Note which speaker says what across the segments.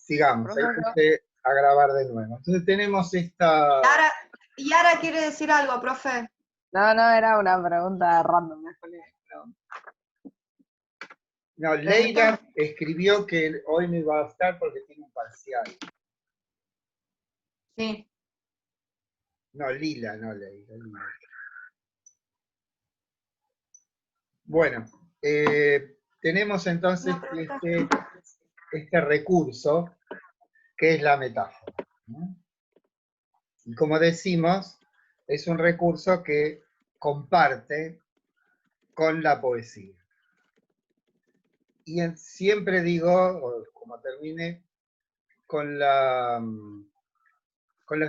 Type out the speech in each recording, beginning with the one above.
Speaker 1: sigamos, ahí puse a grabar de nuevo. Entonces tenemos esta...
Speaker 2: Yara quiere decir algo, profe.
Speaker 3: No, era una pregunta random.
Speaker 1: No, Leila escribió que hoy no iba a estar porque tiene un parcial.
Speaker 2: Sí.
Speaker 1: No, Lila, no Leila. Bueno, tenemos entonces este recurso que es la metáfora, ¿no? Y como decimos, es un recurso que comparte con la poesía. Y siempre digo, o como termine, con la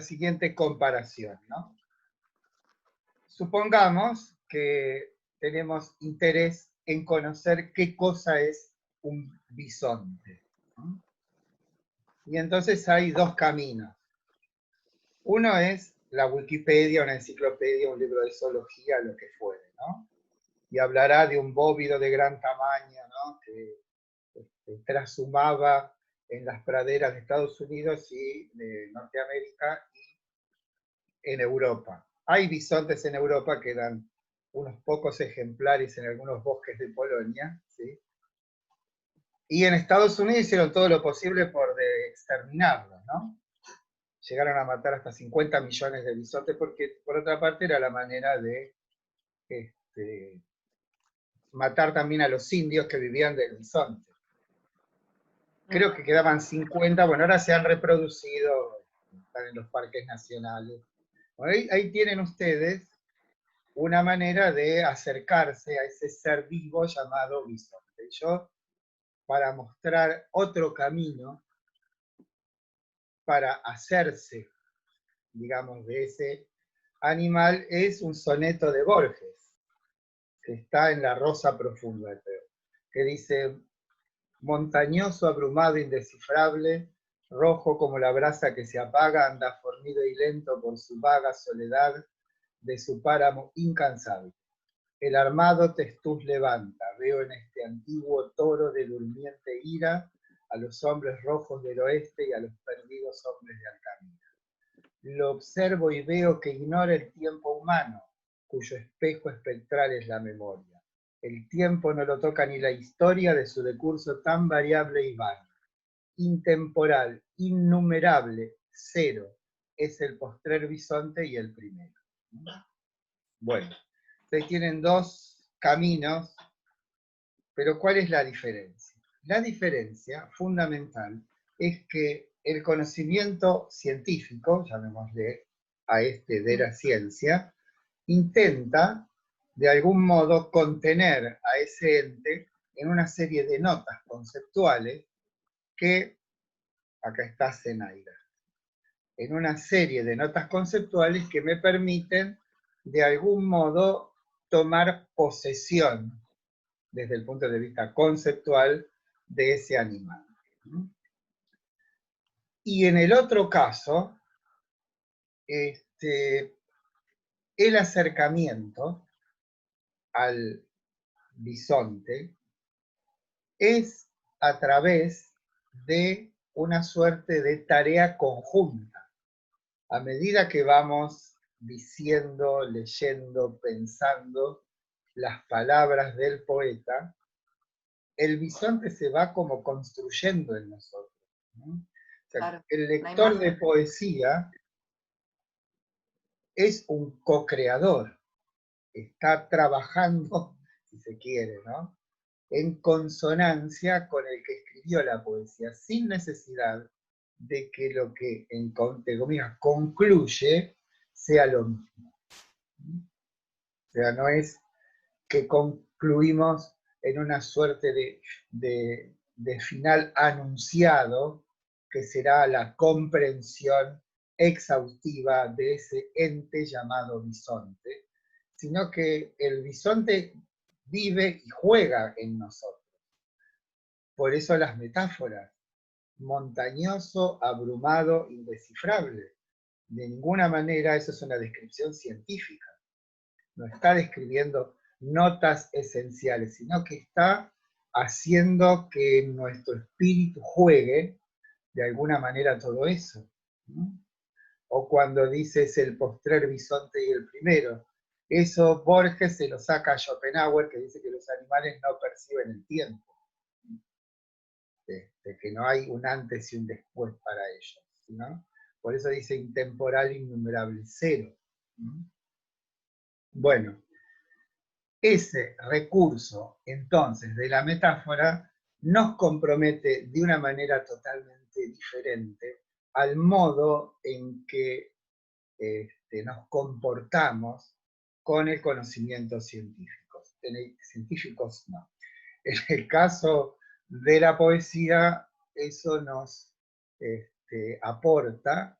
Speaker 1: siguiente comparación, ¿no? Supongamos que tenemos interés en conocer qué cosa es un bisonte, ¿no? Y entonces hay dos caminos. Uno es la Wikipedia, una enciclopedia, un libro de zoología, lo que fuere, ¿no? Y hablará de un bóvido de gran tamaño, ¿no? Que trashumaba en las praderas de Estados Unidos y de Norteamérica y en Europa. Hay bisontes en Europa que dan unos pocos ejemplares en algunos bosques de Polonia, ¿sí? Y en Estados Unidos hicieron todo lo posible por exterminarlos, ¿no? Llegaron a matar hasta 50 millones de bisontes porque, por otra parte, era la manera de matar también a los indios que vivían del bisonte. Creo que quedaban 50, bueno, ahora se han reproducido, están en los parques nacionales. Bueno, ahí tienen ustedes una manera de acercarse a ese ser vivo llamado bisonte. Y yo, para mostrar otro camino, para hacerse, digamos, de ese animal, es un soneto de Borges, que está en La Rosa Profunda, creo, que dice: montañoso, abrumado, indescifrable, rojo como la brasa que se apaga, anda fornido y lento por su vaga soledad de su páramo incansable. El armado testuz levanta, veo en este antiguo toro de durmiente ira a los hombres rojos del oeste y a los perdidos hombres de Altamira. Lo observo y veo que ignora el tiempo humano, cuyo espejo espectral es la memoria. El tiempo no lo toca ni la historia de su decurso tan variable y vano. Intemporal, innumerable, cero, es el postrer bisonte y el primero. Bueno, ustedes tienen dos caminos, pero ¿cuál es la diferencia? La diferencia fundamental es que el conocimiento científico, llamémosle a de la ciencia, intenta de algún modo contener a ese ente en una serie de notas conceptuales que, acá está Zenaida, en una serie de notas conceptuales que me permiten de algún modo tomar posesión desde el punto de vista conceptual de ese animal. Y en el otro caso, el acercamiento al bisonte es a través de una suerte de tarea conjunta. A medida que vamos diciendo, leyendo, pensando las palabras del poeta, el bisonte se va como construyendo en nosotros, ¿no? O sea,
Speaker 2: Claro,
Speaker 1: el lector de poesía es un co-creador, está trabajando, si se quiere, ¿no?, en consonancia con el que escribió la poesía, sin necesidad de que lo que, entre comillas, concluye sea lo mismo. O sea, no es que concluimos en una suerte de final anunciado, que será la comprensión exhaustiva de ese ente llamado bisonte, sino que el bisonte vive y juega en nosotros. Por eso las metáforas: montañoso, abrumado, indescifrable. De ninguna manera eso es una descripción científica. No está describiendo notas esenciales, sino que está haciendo que nuestro espíritu juegue de alguna manera todo eso, ¿no? O cuando dices el postrer bisonte y el primero. Eso Borges se lo saca a Schopenhauer, que dice que los animales no perciben el tiempo. Que no hay un antes y un después para ellos, ¿no? Por eso dice intemporal innumerable, cero. Bueno, ese recurso, entonces, de la metáfora, nos compromete de una manera totalmente diferente al modo en que nos comportamos con el conocimiento científico. Científicos no. En el caso de la poesía, eso nos aporta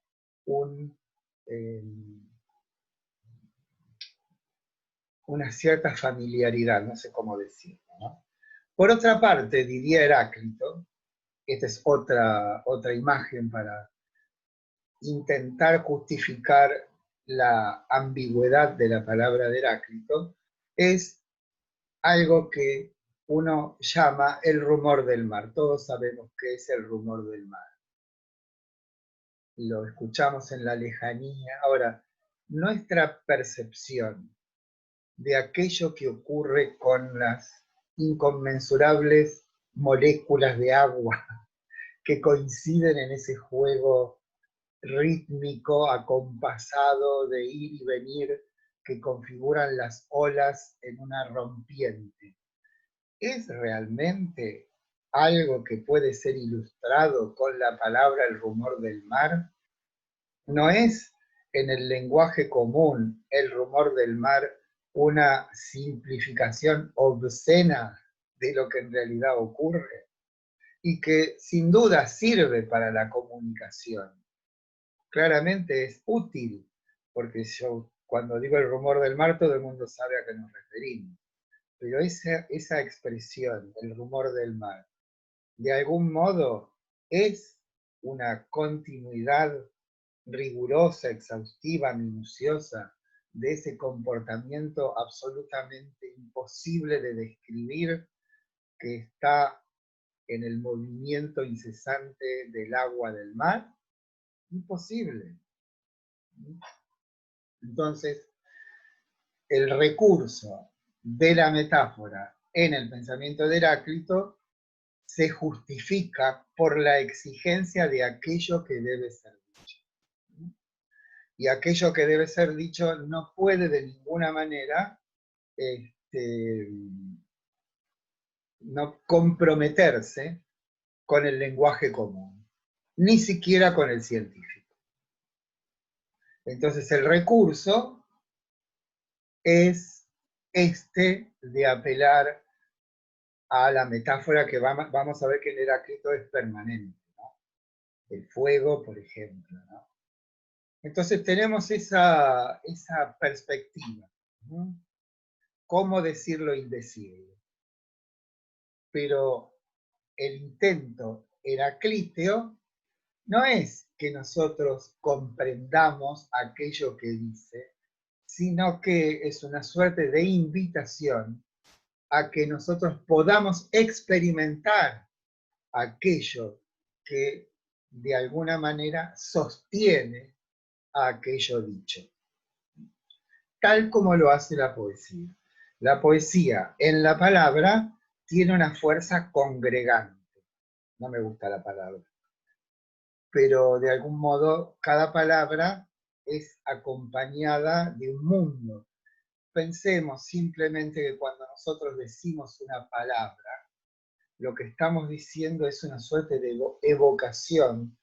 Speaker 1: una cierta familiaridad, no sé cómo decirlo, ¿no? Por otra parte, diría Heráclito, esta es otra imagen para intentar justificar la ambigüedad de la palabra de Heráclito, es algo que uno llama el rumor del mar. Todos sabemos qué es el rumor del mar. Lo escuchamos en la lejanía. Ahora, nuestra percepción de aquello que ocurre con las inconmensurables moléculas de agua que coinciden en ese juego rítmico, acompasado de ir y venir que configuran las olas en una rompiente. ¿Es realmente algo que puede ser ilustrado con la palabra el rumor del mar? ¿No es en el lenguaje común el rumor del mar una simplificación obscena de lo que en realidad ocurre? Y que sin duda sirve para la comunicación. Claramente es útil, porque yo cuando digo el rumor del mar todo el mundo sabe a qué nos referimos. Pero esa expresión, el rumor del mar, de algún modo es una continuidad rigurosa, exhaustiva, minuciosa, de ese comportamiento absolutamente imposible de describir que está en el movimiento incesante del agua del mar. Imposible. Entonces, el recurso de la metáfora en el pensamiento de Heráclito se justifica por la exigencia de aquello que debe ser dicho. Y aquello que debe ser dicho no puede de ninguna manera no comprometerse con el lenguaje común, ni siquiera con el científico. Entonces el recurso es de apelar a la metáfora que vamos a ver que en Heráclito es permanente, ¿no? El fuego, por ejemplo, ¿no? Entonces tenemos esa perspectiva, ¿no? ¿Cómo decir lo indecible? Pero el intento heraclíteo no es que nosotros comprendamos aquello que dice, sino que es una suerte de invitación a que nosotros podamos experimentar aquello que de alguna manera sostiene a aquello dicho, tal como lo hace la poesía. La poesía en la palabra tiene una fuerza congregante. No me gusta la palabra, pero de algún modo cada palabra es acompañada de un mundo. Pensemos simplemente que cuando nosotros decimos una palabra, lo que estamos diciendo es una suerte de evocación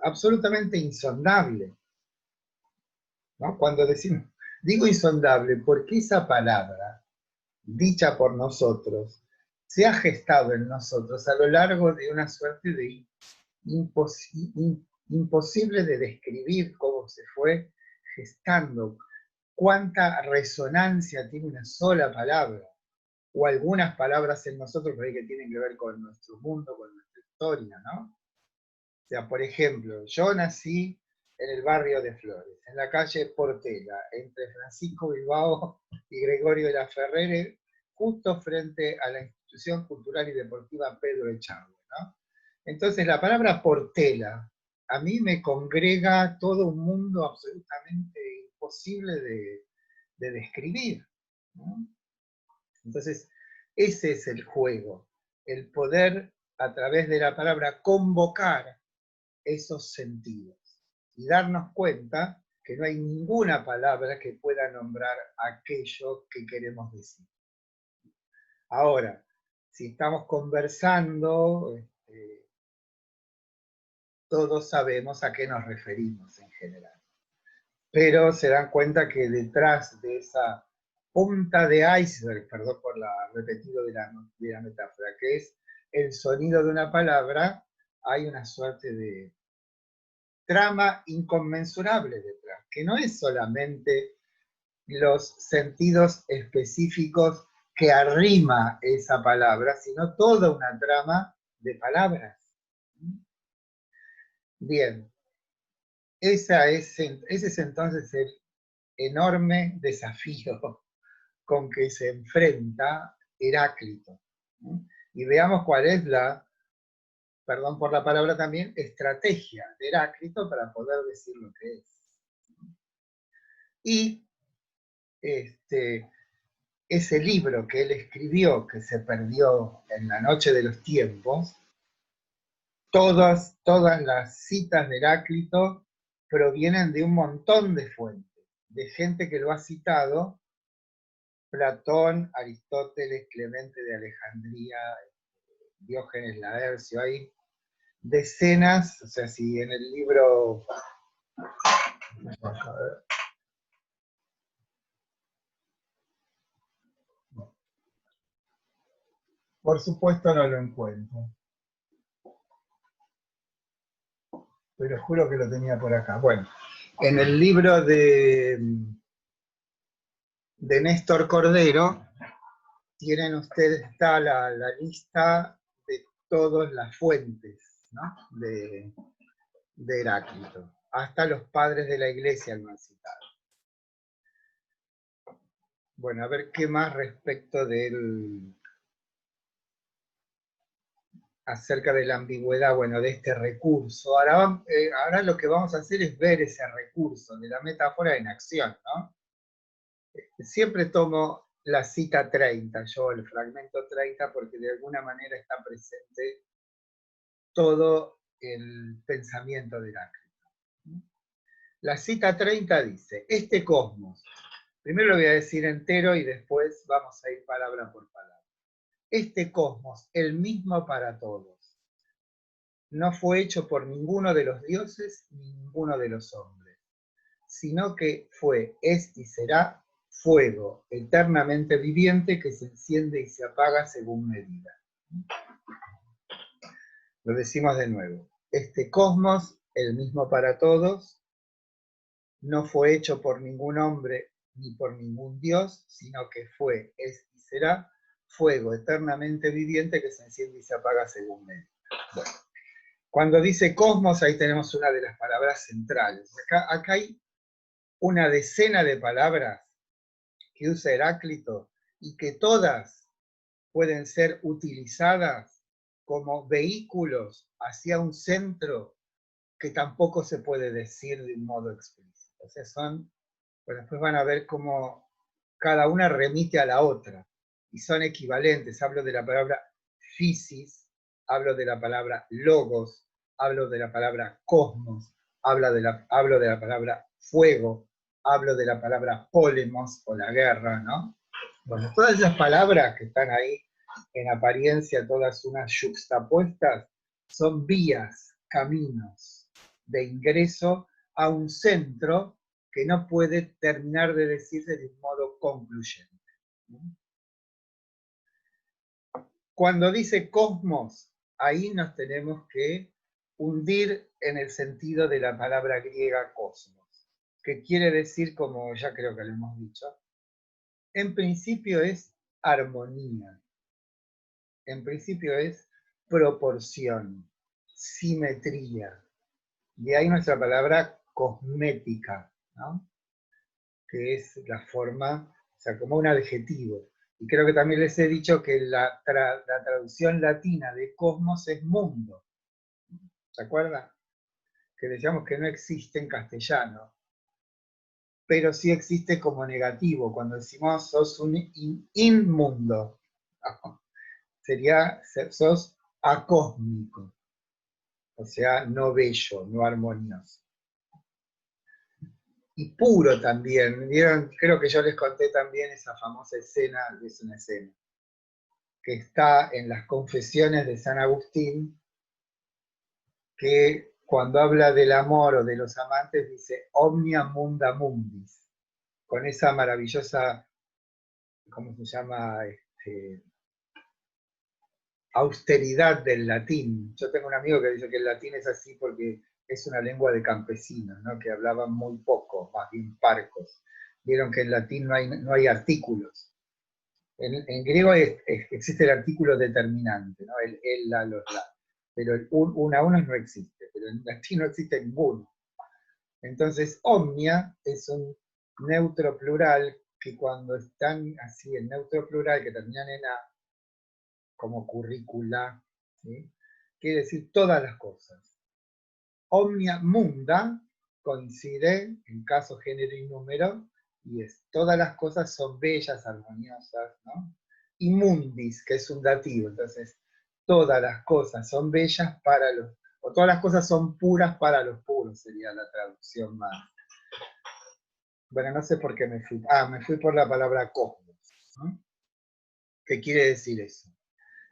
Speaker 1: absolutamente insondable, ¿no? Cuando decimos, digo insondable porque esa palabra, dicha por nosotros, se ha gestado en nosotros a lo largo de una suerte de imposible de describir cómo se fue gestando, cuánta resonancia tiene una sola palabra, o algunas palabras en nosotros por ahí que tienen que ver con nuestro mundo, con nuestra historia, ¿no? O sea, por ejemplo, yo nací en el barrio de Flores, en la calle Portela, entre Francisco Bilbao y Gregorio de la Ferrere, justo frente a la institución cultural y deportiva Pedro Echagüe, ¿no? Entonces la palabra portela a mí me congrega todo un mundo absolutamente imposible de describir, ¿no? Entonces, ese es el juego, el poder a través de la palabra convocar esos sentidos y darnos cuenta que no hay ninguna palabra que pueda nombrar aquello que queremos decir. Ahora, si estamos conversando, todos sabemos a qué nos referimos en general. Pero se dan cuenta que detrás de esa punta de iceberg, perdón por la repetido de la metáfora, que es el sonido de una palabra, hay una suerte de trama inconmensurable detrás, que no es solamente los sentidos específicos que arrima esa palabra, sino toda una trama de palabras. Bien, ese es entonces el enorme desafío con que se enfrenta Heráclito. Y veamos cuál es la, perdón por la palabra también, estrategia de Heráclito para poder decir lo que es. Y ese libro que él escribió, que se perdió en la noche de los tiempos, todas las citas de Heráclito provienen de un montón de fuentes, de gente que lo ha citado: Platón, Aristóteles, Clemente de Alejandría, Diógenes Laercio. Hay decenas, o sea, si en el libro... Por supuesto no lo encuentro, pero juro que lo tenía por acá. Bueno, en el libro de Néstor Cordero, tienen ustedes, está la lista de todas las fuentes, ¿no?, de Heráclito. Hasta los padres de la iglesia lo han citado. Bueno, a ver qué más respecto del... acerca de la ambigüedad, bueno, de este recurso. Ahora lo que vamos a hacer es ver ese recurso de la metáfora en acción, ¿no? Siempre tomo la cita 30, yo el fragmento 30, porque de alguna manera está presente todo el pensamiento de Heráclito. La cita 30 dice: este cosmos, primero lo voy a decir entero y después vamos a ir palabra por palabra. Este cosmos, el mismo para todos, no fue hecho por ninguno de los dioses ni ninguno de los hombres, sino que fue, es y será fuego eternamente viviente que se enciende y se apaga según medida. Lo decimos de nuevo. Este cosmos, el mismo para todos, no fue hecho por ningún hombre ni por ningún dios, sino que fue, es y será fuego eternamente viviente que se enciende y se apaga según medida. Bueno, cuando dice cosmos, ahí tenemos una de las palabras centrales. Acá hay una decena de palabras que usa Heráclito y que todas pueden ser utilizadas como vehículos hacia un centro que tampoco se puede decir de un modo explícito. O sea, pues después van a ver cómo cada una remite a la otra y son equivalentes. Hablo de la palabra physis, hablo de la palabra logos, hablo de la palabra cosmos, hablo de la palabra fuego, hablo de la palabra polemos o la guerra, ¿no? Bueno, todas esas palabras que están ahí en apariencia, todas unas yuxtapuestas, son vías, caminos de ingreso a un centro que no puede terminar de decirse de un modo concluyente. Cuando dice cosmos, ahí nos tenemos que hundir en el sentido de la palabra griega cosmos, que quiere decir, como ya creo que lo hemos dicho, en principio es armonía, en principio es proporción, simetría. De ahí nuestra palabra cosmética, ¿no?, que es la forma, o sea, como un adjetivo. Y creo que también les he dicho que la traducción latina de cosmos es mundo, ¿Se acuerdan? Que decíamos que no existe en castellano, pero sí existe como negativo, cuando decimos sos un inmundo. Sería, sos acósmico, o sea, no bello, no armonioso. Y puro también, ¿vieron? Creo que yo les conté también esa famosa escena, es una escena, que está en las Confesiones de San Agustín, que cuando habla del amor o de los amantes dice omnia munda mundis, con esa maravillosa, ¿cómo se llama? Austeridad del latín. Yo tengo un amigo que dice que el latín es así porque es una lengua de campesinos, ¿no? Que hablaban muy poco, más bien parcos. Vieron que en latín no hay artículos. En griego existe el artículo determinante, ¿no? El, la, los, la. Pero el un a uno no existe, pero en latín no existe ninguno. Entonces, omnia es un neutro plural que cuando están así, el neutro plural que terminan en a, como currícula, ¿sí? Quiere decir todas las cosas. Omnia munda coincide en caso, género y número, y es todas las cosas son bellas, armoniosas, ¿no? Y mundis, que es un dativo, entonces todas las cosas son bellas para los, o todas las cosas son puras para los puros, sería la traducción más. Bueno, no sé por qué me fui. Me fui por la palabra cosmos, ¿no? ¿Qué quiere decir eso?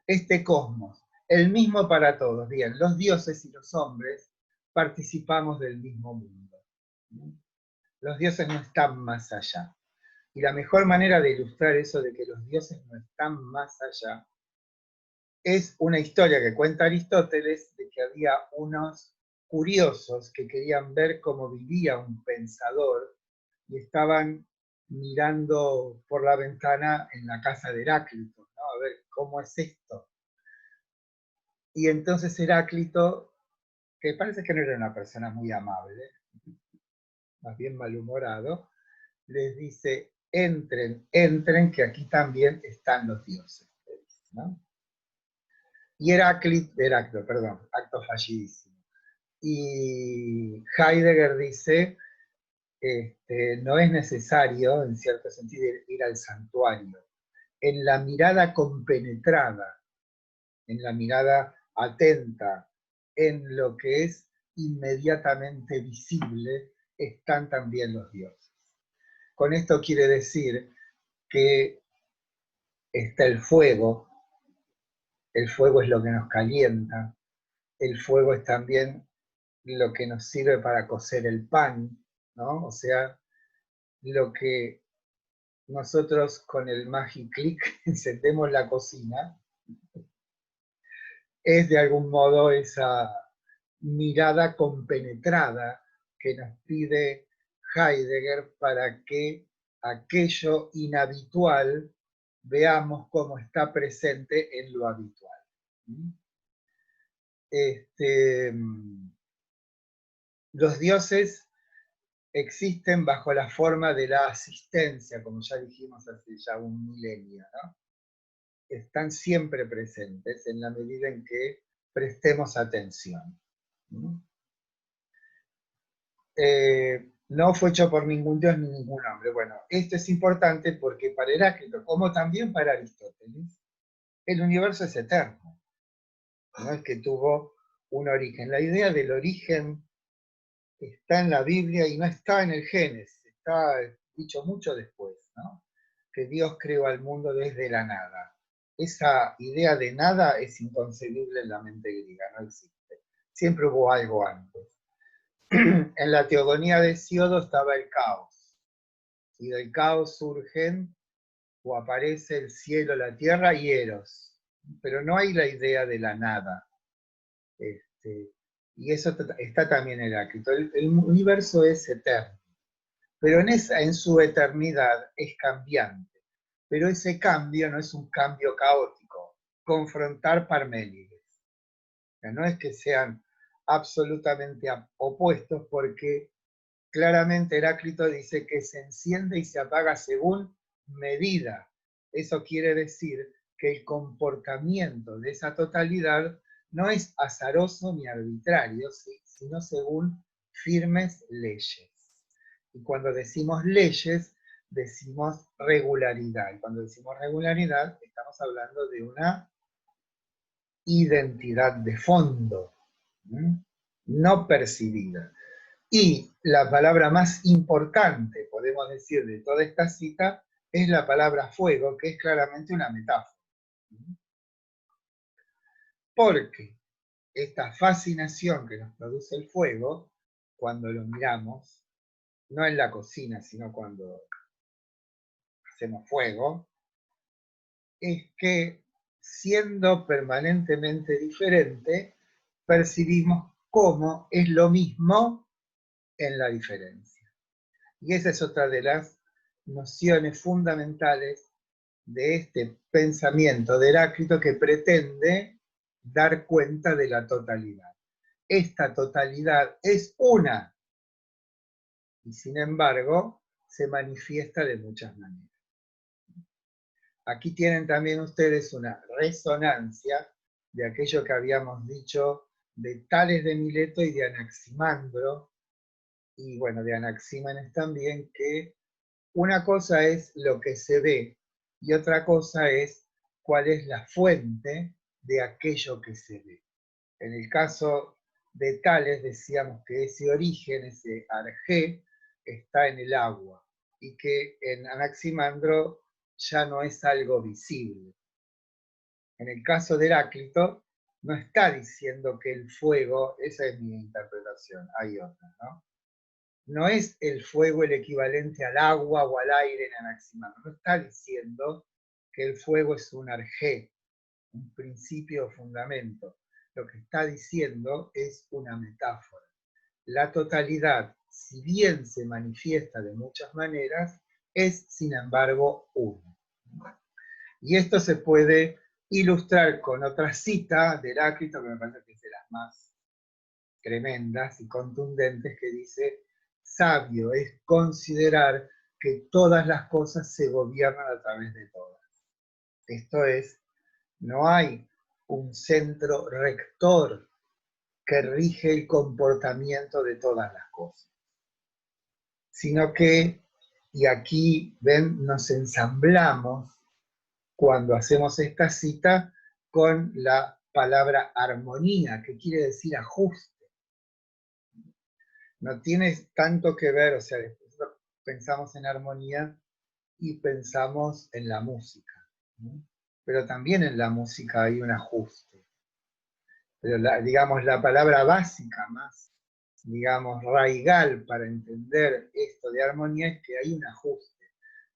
Speaker 1: Este cosmos, el mismo para todos. Bien, los dioses y los hombres participamos del mismo mundo. Los dioses no están más allá. Y la mejor manera de ilustrar eso de que los dioses no están más allá es una historia que cuenta Aristóteles de que había unos curiosos que querían ver cómo vivía un pensador y estaban mirando por la ventana en la casa de Heráclito, ¿no? A ver cómo es esto. Y entonces Heráclito, que parece que no era una persona muy amable, más bien malhumorado, les dice, entren, entren, que aquí también están los dioses, ¿no? Y Heráclito, perdón, acto fallidísimo. Y Heidegger dice, no es necesario, en cierto sentido, ir al santuario. En la mirada compenetrada, en la mirada atenta, en lo que es inmediatamente visible, están también los dioses. Con esto quiere decir que está el fuego es lo que nos calienta, el fuego es también lo que nos sirve para cocer el pan, ¿no? O sea, lo que nosotros con el Magic Click encendemos la cocina, es de algún modo esa mirada compenetrada que nos pide Heidegger para que aquello inhabitual veamos cómo está presente en lo habitual. Los dioses existen bajo la forma de la asistencia, como ya dijimos hace ya un milenio, ¿no? Están siempre presentes en la medida en que prestemos atención. No fue hecho por ningún dios ni ningún hombre. Bueno, esto es importante porque para Heráclito, como también para Aristóteles, el universo es eterno. No es que tuvo un origen. La idea del origen está en la Biblia y no está en el Génesis, está dicho mucho después, ¿no? Que Dios creó al mundo desde la nada. Esa idea de nada es inconcebible en la mente griega, no existe. Siempre hubo algo antes. En la teogonía de Hesíodo estaba el caos. Y del caos surgen o aparece el cielo, la tierra y Eros. Pero no hay la idea de la nada. Y eso está también en Heráclito. El universo es eterno, pero en su eternidad es cambiante. Pero ese cambio no es un cambio caótico. Confrontar Parménides. No es que sean absolutamente opuestos, porque claramente Heráclito dice que se enciende y se apaga según medida. Eso quiere decir que el comportamiento de esa totalidad no es azaroso ni arbitrario, ¿sí? Sino según firmes leyes. Y cuando decimos leyes, decimos regularidad. Y cuando decimos regularidad, estamos hablando de una identidad de fondo, no percibida. Y la palabra más importante, podemos decir, de toda esta cita, es la palabra fuego, que es claramente una metáfora. Porque esta fascinación que nos produce el fuego, cuando lo miramos, no en la cocina, sino cuando hacemos fuego, es que siendo permanentemente diferente, percibimos cómo es lo mismo en la diferencia. Y esa es otra de las nociones fundamentales de este pensamiento de Heráclito, que pretende dar cuenta de la totalidad. Esta totalidad es una, y sin embargo se manifiesta de muchas maneras. Aquí tienen también ustedes una resonancia de aquello que habíamos dicho de Tales de Mileto y de Anaximandro, y bueno, de Anaxímenes también, que una cosa es lo que se ve y otra cosa es cuál es la fuente de aquello que se ve. En el caso de Tales decíamos que ese origen, ese arjé, está en el agua y que en Anaximandro ya no es algo visible. En el caso de Heráclito, no está diciendo que el fuego, esa es mi interpretación, hay otra, ¿no? No es el fuego el equivalente al agua o al aire en Anaximandro, no está diciendo que el fuego es un arjé, un principio o fundamento. Lo que está diciendo es una metáfora. La totalidad, si bien se manifiesta de muchas maneras, es sin embargo uno. Y esto se puede ilustrar con otra cita de Heráclito, que me parece que es de las más tremendas y contundentes, que dice: sabio es considerar que todas las cosas se gobiernan a través de todas. Esto es, no hay un centro rector que rige el comportamiento de todas las cosas, sino que, y aquí ven, nos ensamblamos cuando hacemos esta cita con la palabra armonía, que quiere decir ajuste. No tiene tanto que ver, o sea, pensamos en armonía y pensamos en la música, ¿no? Pero también en la música hay un ajuste. Pero digamos, la palabra básica más, digamos, raigal para entender esto de armonía es que hay un ajuste.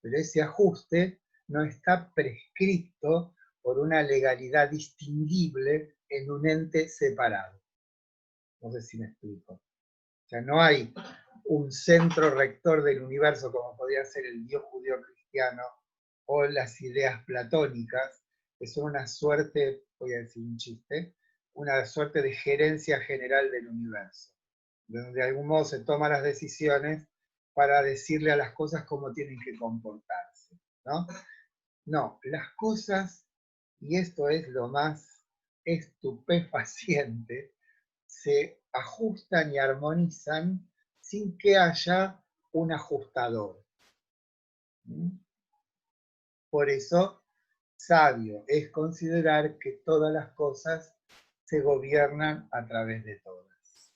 Speaker 1: Pero ese ajuste no está prescrito por una legalidad distinguible en un ente separado. No sé si me explico. O sea, no hay un centro rector del universo como podría ser el Dios judío cristiano o las ideas platónicas, que son una suerte, voy a decir un chiste, una suerte de gerencia general del universo, donde de algún modo se toman las decisiones para decirle a las cosas cómo tienen que comportarse, ¿no? No, las cosas, y esto es lo más estupefaciente, se ajustan y armonizan sin que haya un ajustador. Por eso, sabio es considerar que todas las cosas se gobiernan a través de todas.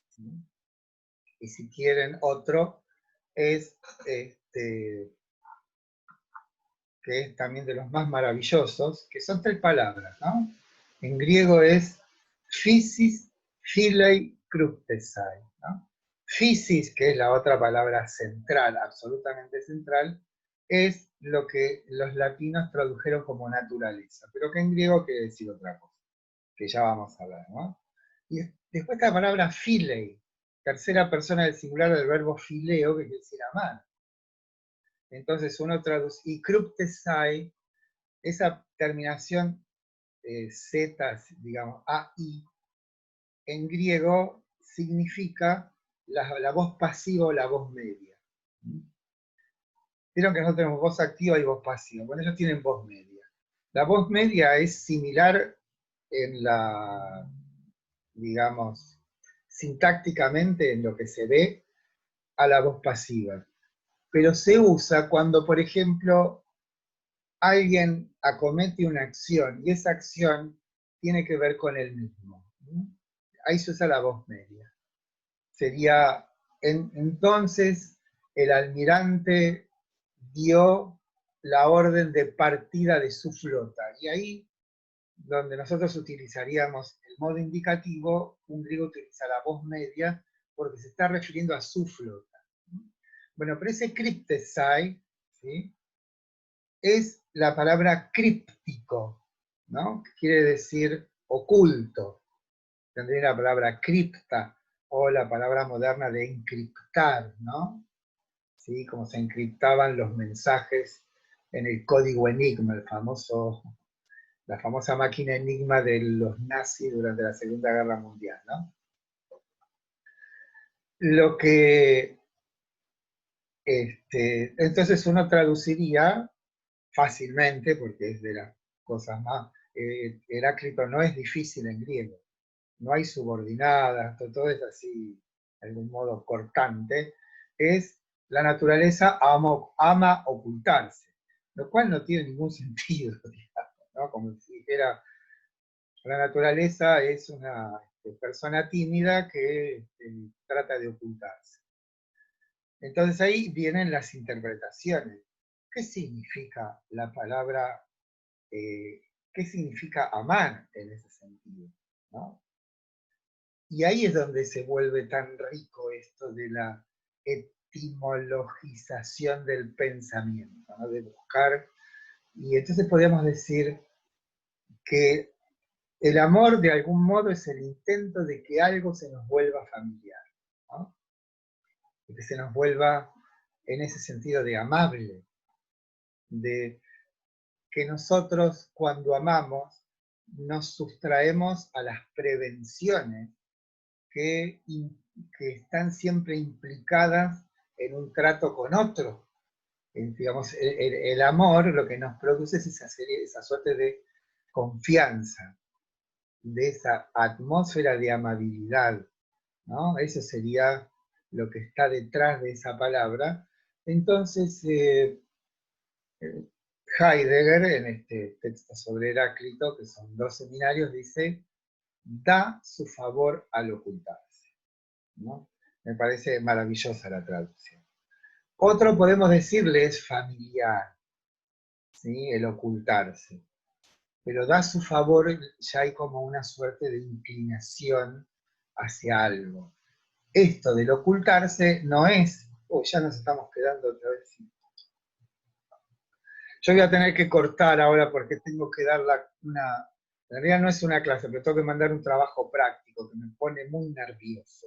Speaker 1: Y si quieren otro, es que es también de los más maravillosos, que son 3 palabras, ¿no? En griego es physis, philei, kruptesai, ¿no? Physis, que es la otra palabra central, absolutamente central, es lo que los latinos tradujeron como naturaleza, pero que en griego quiere decir otra cosa, que ya vamos a ver, ¿no? Y después está la palabra philei, tercera persona del singular del verbo phileo, que quiere decir amar. Entonces uno traduce, y kruptesai, esa terminación z, digamos, AI, en griego significa la voz pasiva o la voz media. Vieron que nosotros tenemos voz activa y voz pasiva. Bueno, ellos tienen voz media. La voz media es similar en la digamos, sintácticamente en lo que se ve, a la voz pasiva. Pero se usa cuando, por ejemplo, alguien acomete una acción y esa acción tiene que ver con él mismo. Ahí se usa la voz media. Sería, entonces, el almirante dio la orden de partida de su flota. Y ahí, donde nosotros utilizaríamos el modo indicativo, un griego utiliza la voz media porque se está refiriendo a su flota. Bueno, pero ese cryptesai, ¿sí?, es la palabra críptico, ¿no?, que quiere decir oculto. Tendría la palabra cripta, o la palabra moderna de encriptar, ¿no? ¿Sí? Como se encriptaban los mensajes en el código Enigma, la famosa máquina Enigma de los nazis durante la Segunda Guerra Mundial, ¿no? Lo que, entonces uno traduciría fácilmente, porque es de las cosas más, Heráclito no es difícil en griego, no hay subordinadas, todo es así, de algún modo cortante, es la naturaleza ama ocultarse, lo cual no tiene ningún sentido, digamos, ¿no? Como si dijera, la naturaleza es una persona tímida que trata de ocultarse. Entonces ahí vienen las interpretaciones. ¿Qué significa la palabra, qué significa amar en ese sentido, ¿no? Y ahí es donde se vuelve tan rico esto de la etimologización del pensamiento, ¿no? De buscar, y entonces podríamos decir que el amor de algún modo es el intento de que algo se nos vuelva familiar, ¿no? De que se nos vuelva en ese sentido de amable, de que nosotros cuando amamos nos sustraemos a las prevenciones que están siempre implicadas en un trato con otro. Digamos, el amor lo que nos produce es esa suerte de confianza, de esa atmósfera de amabilidad, ¿no? Eso sería lo que está detrás de esa palabra. Entonces, Heidegger, en este texto sobre Heráclito, que son 2 seminarios, dice, da su favor al ocultarse, ¿no? Me parece maravillosa la traducción. Otro podemos decirle es familiar, ¿sí?, el ocultarse. Pero da su favor, ya hay como una suerte de inclinación hacia algo. Esto del ocultarse no es, ya nos estamos quedando otra vez. Yo voy a tener que cortar ahora porque tengo que dar en realidad no es una clase, pero tengo que mandar un trabajo práctico que me pone muy nervioso.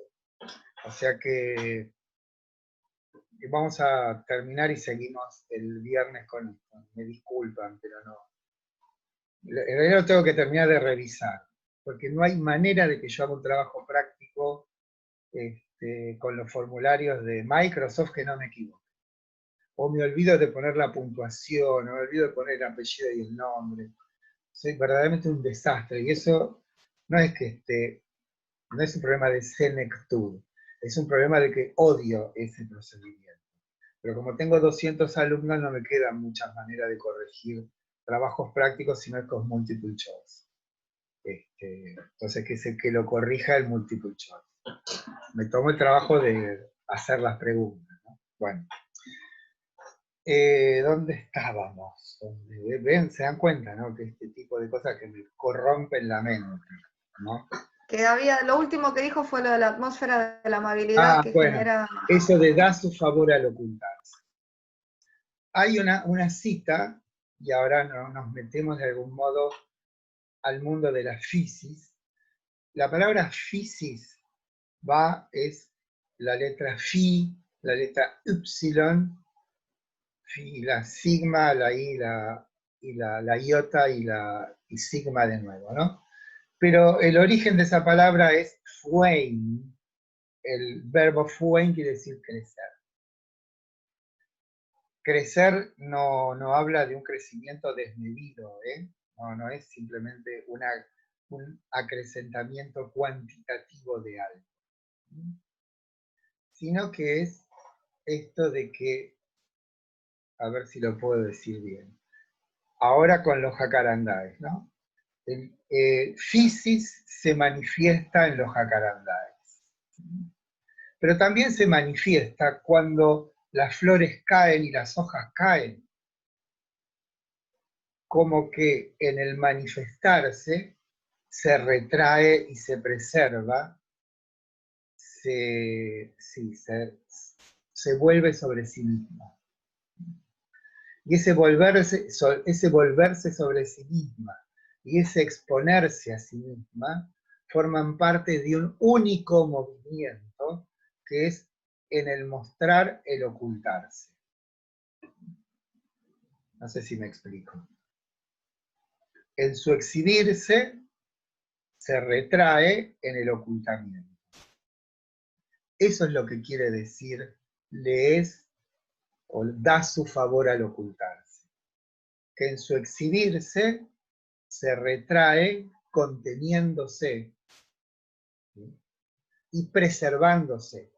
Speaker 1: O sea que vamos a terminar y seguimos el viernes con esto. Me disculpan, pero no. En realidad lo tengo que terminar de revisar, porque no hay manera de que yo haga un trabajo práctico con los formularios de Microsoft que no me equivoque. O me olvido de poner la puntuación, o me olvido de poner el apellido y el nombre. Soy verdaderamente un desastre, y eso no es que no es un problema de senectud, es un problema de que odio ese procedimiento. Pero como tengo 200 alumnos, no me quedan muchas maneras de corregir trabajos prácticos, sino es con multiple choice. Entonces que lo corrija el multiple choice. Me tomo el trabajo de hacer las preguntas, ¿no? Bueno. ¿Dónde estábamos? ¿Ven? Se dan cuenta, ¿no?, que este tipo de cosas que me corrompen la mente, ¿no?
Speaker 2: Que había, lo último que dijo fue lo de la atmósfera de la amabilidad que
Speaker 1: bueno,
Speaker 2: genera.
Speaker 1: eso de da su favor al ocultarse. Hay una cita, y ahora nos metemos de algún modo al mundo de la fisis. La palabra fisis es la letra fi, la letra ypsilon, y la sigma, la i, la iota y sigma de nuevo, ¿no? Pero el origen de esa palabra es fuein. El verbo fuein quiere decir crecer. Crecer no habla de un crecimiento desmedido, ¿eh? No es simplemente un acrecentamiento cuantitativo de algo, sino que es esto de que, a ver si lo puedo decir bien, ahora con los jacarandáes, ¿no? Fisis se manifiesta en los jacarandáes, pero también se manifiesta cuando las flores caen y las hojas caen, como que en el manifestarse se retrae y se preserva, se vuelve sobre sí misma. Y ese volverse sobre sí misma y ese exponerse a sí misma forman parte de un único movimiento que es en el mostrar el ocultarse. No sé si me explico. En su exhibirse se retrae en el ocultamiento. Eso es lo que quiere decir le es o da su favor al ocultarse. Que en su exhibirse se retrae conteniéndose, ¿sí? Y preservándose.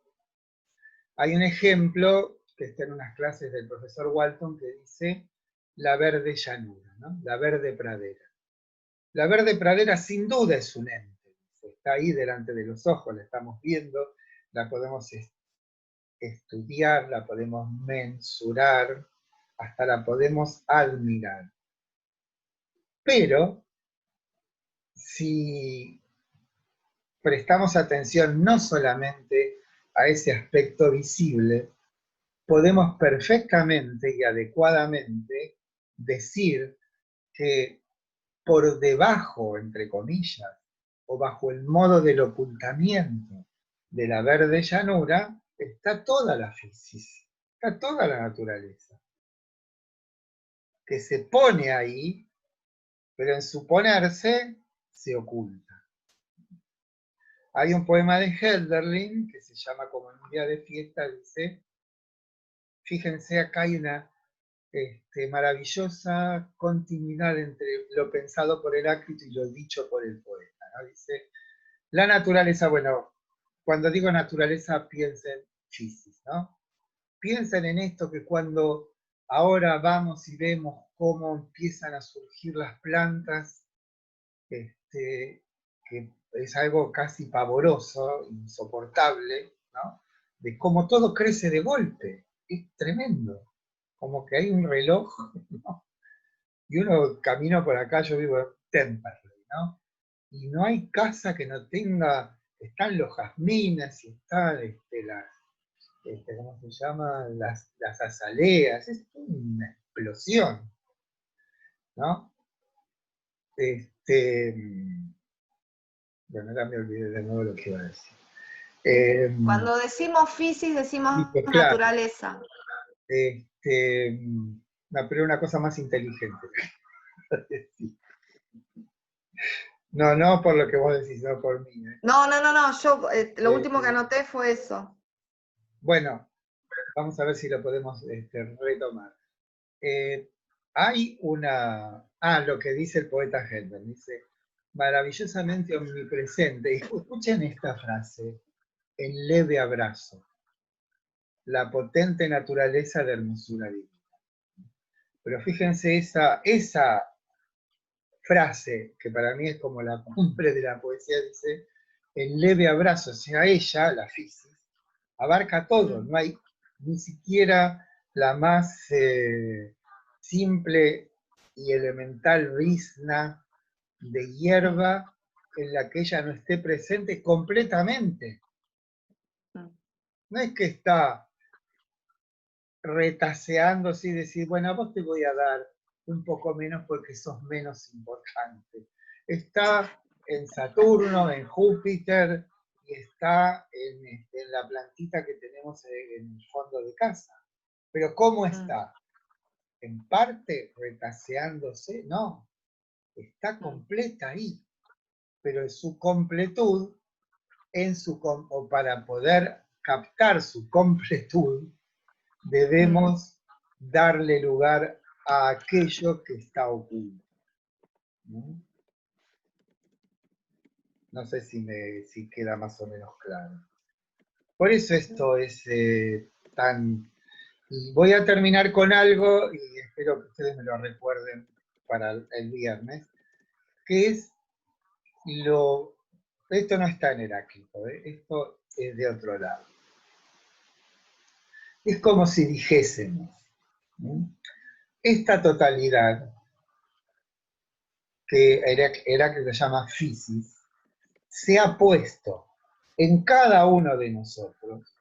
Speaker 1: Hay un ejemplo que está en unas clases del profesor Walton que dice la verde llanura, ¿no? La verde pradera. La verde pradera sin duda es un ente, está ahí delante de los ojos, la estamos viendo, la podemos estudiar, la podemos mensurar, hasta la podemos admirar. Pero si prestamos atención no solamente a ese aspecto visible, podemos perfectamente y adecuadamente decir que por debajo, entre comillas, o bajo el modo del ocultamiento de la verde llanura, está toda la fisis, está toda la naturaleza, que se pone ahí, pero en su ponerse se oculta. Hay un poema de Hölderlin que se llama Como en un día de fiesta, dice, fíjense, acá hay una maravillosa continuidad entre lo pensado por Heráclito y lo dicho por el poeta, ¿no? Dice, la naturaleza, bueno, cuando digo naturaleza piensen fisis, ¿no? Piensen en esto que cuando ahora vamos y vemos cómo empiezan a surgir las plantas, que es algo casi pavoroso, insoportable, ¿no? De cómo todo crece de golpe, es tremendo, como que hay un reloj, ¿no? Y uno camina por acá, yo vivo en Temperley, ¿no? Y no hay casa que no tenga, están los jazmines y están ¿cómo se llama? Las azaleas, es una explosión, ¿no? Bueno, ahora me olvidé de nuevo lo que iba a decir.
Speaker 2: Cuando decimos fisis, decimos
Speaker 1: pues, claro,
Speaker 2: naturaleza.
Speaker 1: no, pero una cosa más inteligente. No por lo que vos decís, no por mí.
Speaker 2: No, yo lo último que anoté fue eso.
Speaker 1: Bueno, vamos a ver si lo podemos retomar. Hay una... lo que dice el poeta Helder, dice, maravillosamente omnipresente, y escuchen esta frase, en leve abrazo, la potente naturaleza de hermosura divina. Pero fíjense esa frase, que para mí es como la cumbre de la poesía, dice, en leve abrazo, o sea, ella, la fisis, abarca todo, no hay ni siquiera la más simple y elemental brizna de hierba en la que ella no esté presente completamente. No es que está retaseándose y decir, bueno, a vos te voy a dar un poco menos porque sos menos importante. Está en Saturno, en Júpiter, y está en la plantita que tenemos en el fondo de casa. Pero ¿cómo está? ¿En parte retaseándose? No, está completa ahí. Pero en su completud, o para poder captar su completud, debemos darle lugar a aquello que está oculto, ¿no? No sé si queda más o menos claro. Por eso esto es tan... Y voy a terminar con algo, y espero que ustedes me lo recuerden para el viernes, que es lo... Esto no está en Heráclito, esto es de otro lado. Es como si dijésemos, ¿no? Esta totalidad, que Heráclito llama physis, se ha puesto en cada uno de nosotros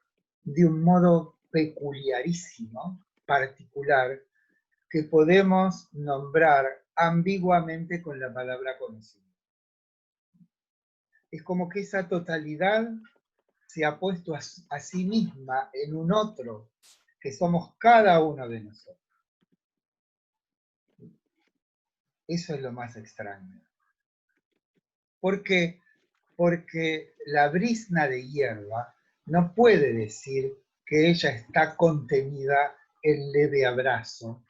Speaker 1: de un modo peculiarísimo, particular, que podemos nombrar ambiguamente con la palabra conocimiento. Es como que esa totalidad se ha puesto a sí misma en un otro, que somos cada uno de nosotros. Eso es lo más extraño. ¿Por qué? Porque la brizna de hierba no puede decir que ella está contenida en leve abrazo.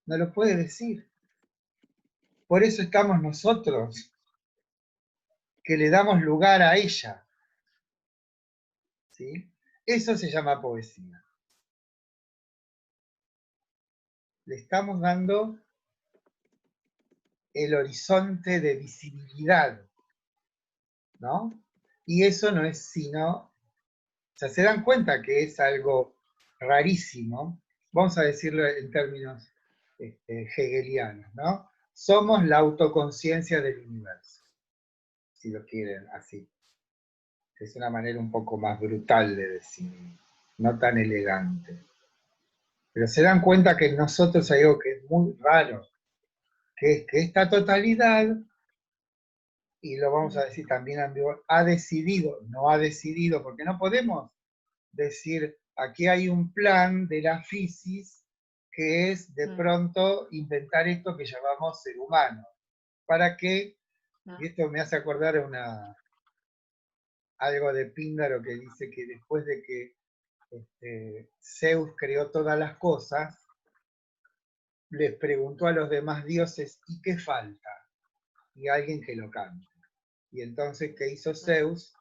Speaker 1: No lo puede decir. Por eso estamos nosotros, que le damos lugar a ella. ¿Sí? Eso se llama poesía. Le estamos dando el horizonte de visibilidad, ¿no? Y eso no es sino, o sea, se dan cuenta que es algo rarísimo, vamos a decirlo en términos hegelianos, ¿no? Somos la autoconciencia del universo, si lo quieren así. Es una manera un poco más brutal de decir, no tan elegante. Pero se dan cuenta que en nosotros hay algo que es muy raro, que es que esta totalidad, y lo vamos a decir también ambiguo, ha decidido, no ha decidido, porque no podemos decir, aquí hay un plan de la physis que es de pronto inventar esto que llamamos ser humano. ¿Para qué? Y esto me hace acordar algo de Píndaro que dice que después de que Zeus creó todas las cosas, les preguntó a los demás dioses, ¿y qué falta? Y alguien que lo cante. Y entonces, ¿qué hizo Zeus?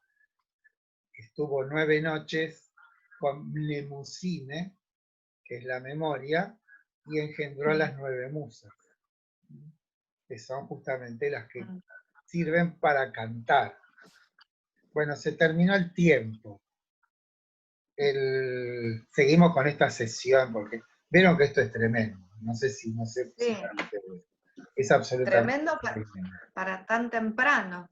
Speaker 1: Estuvo 9 noches con Mnemosyne, que es la memoria, y engendró a las 9 musas, que son justamente las que sirven para cantar. Bueno, se terminó el tiempo. Seguimos con esta sesión, porque vieron que esto es tremendo. No sé si
Speaker 2: Sí,
Speaker 1: para ustedes. Es absolutamente
Speaker 2: tremendo
Speaker 1: tremendo.
Speaker 2: para tan temprano.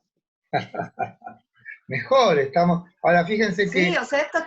Speaker 1: Mejor, estamos. Ahora fíjense
Speaker 2: Sí,
Speaker 1: que
Speaker 2: o sea, esto